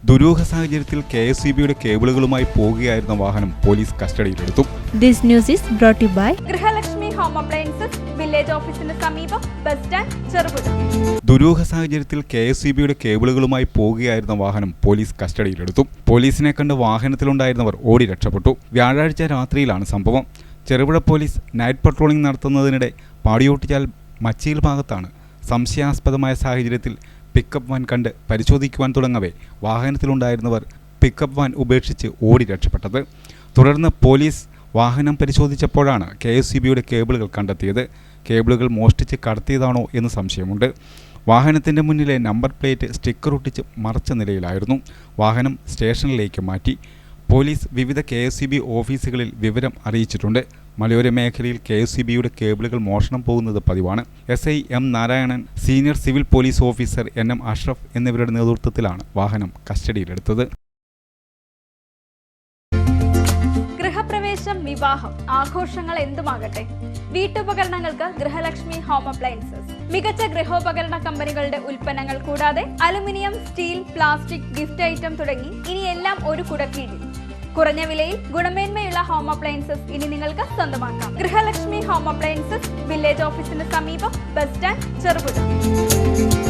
ദുരൂഹ സാഹചര്യത്തിൽ KSEBയുടെ കേബിളുകളുമായി പോകുകയായിരുന്ന വാഹനം പോലീസ് കസ്റ്റഡിയിലെടുത്തു. This news is brought to you by Grihalakshmi home appliances, village ഓഫീസിന് സമീപം, ബസ് സ്റ്റാൻഡ്, ചെറുപുഴ. ദുരൂഹ സാഹചര്യത്തിൽ KSEBയുടെ കേബിളുകളുമായി പോകുകയായിരുന്ന വാഹനം പോലീസ് കസ്റ്റഡിയിലെടുത്തു. പോലീസിനെ കണ്ട് വാഹനത്തിലുണ്ടായിരുന്നവർ ഓടി രക്ഷപ്പെട്ടു. വ്യാഴാഴ്ച രാത്രിയിലാണ് സംഭവം. ചെറുപുഴ പോലീസ് നൈറ്റ് പട്രോളിംഗ് നടത്തുന്നതിനിടെ പാടിയോട്ടിച്ചാൽ മച്ചിയിൽ ഭാഗത്താണ് സംശയാസ്പദമായ സാഹചര്യത്തിൽ പിക്കപ്പ് വാൻ കണ്ട് പരിശോധിക്കുവാൻ തുടങ്ങവേ വാഹനത്തിലുണ്ടായിരുന്നവർ പിക്കപ്പ് വാൻ ഉപേക്ഷിച്ച് ഓടി രക്ഷപ്പെട്ടത്. തുടർന്ന് പോലീസ് വാഹനം പരിശോധിച്ചപ്പോഴാണ് KSEBയുടെ കേബിളുകൾ കണ്ടെത്തിയത്. കേബിളുകൾ മോഷ്ടിച്ച് കടത്തിയതാണോ എന്ന് സംശയമുണ്ട്. വാഹനത്തിൻ്റെ മുന്നിലെ നമ്പർ പ്ലേറ്റ് സ്റ്റിക്കർ ഒട്ടിച്ച് മറച്ച നിലയിലായിരുന്നു. വാഹനം സ്റ്റേഷനിലേക്ക് മാറ്റി. പോലീസ് വിവിധ KSEB ഓഫീസുകളിൽ വിവരം അറിയിച്ചിട്ടുണ്ട്. മലയോര മേഖലയിൽ KSEBയുടെ കേബിളുകൾ മോഷണം പോകുന്നത് പതിവാണ്. SI M Narayanan, senior civil police officer NM Ashraf എന്നിവരുടെ നേതൃത്വത്തിലാണ് വാഹനം കസ്റ്റഡിയിലെടുത്തത്. ഗൃഹപ്രവേശം, വിവാഹം, ആഘോഷങ്ങൾ എന്തുമാകട്ടെ, വീട്ടുപകരണങ്ങൾക്ക് ഗൃഹലക്ഷ്മി ഹോം അപ്ലയൻസസ്. മികച്ച ഗൃഹോപകരണ കമ്പനികളുടെ ഉൽപ്പന്നങ്ങൾ കൂടാതെ aluminium, steel, plastic, gift item തുടങ്ങി ഇനി എല്ലാം ഒരു കുടക്കീഴിൽ. കുറഞ്ഞ വിലയിൽ ഗുണമേന്മയുള്ള ഹോം അപ്ലയൻസസ് ഇനി നിങ്ങൾക്ക് സ്വന്തമാക്കാം. ഗൃഹലക്ഷ്മി ഹോം അപ്ലയൻസസ്, വില്ലേജ് ഓഫീസിന് സമീപം, ബസ് സ്റ്റാൻഡ്, ചെറുപുഴ.